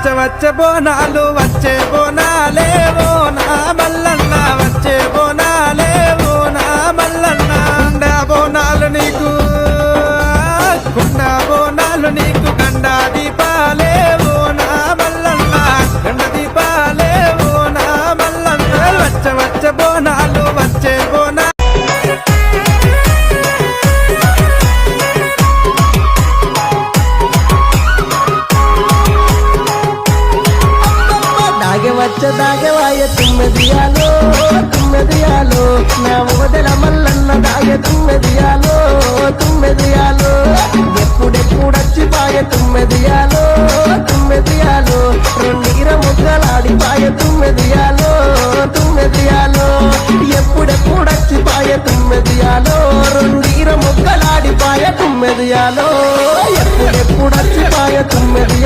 వచ్చే బోనాలు వచ్చే బోనాలే బోనా మల్లన్న వచ్చే బోనాలే బోనా మల్లన్న కుండ బోనాలు నీకు గండా దీపాలే బోనా మల్లన్న గండ దీపాలే బోనా మల్లన్న వచ్చే బోనాలు వచ్చే బోనా దాగవాయ తుమ్మెదియాలో నా మొదల మల్లన్న దాగ తుమ్మెదియాలో ఎప్పుడెప్పుడొచ్చిపాయ తుమ్మెదియాలో రెండీర ముగ్గలాడిపాయ తుమ్మెదియాలో ఎప్పుడెప్పుడొచ్చిపాయ తుమ్మెదియాలో రెండీర ముగ్గలాడిపాయ తుమ్మెదియాలో ఎప్పుడెప్పుడొచ్చిపాయ తుమ్మెది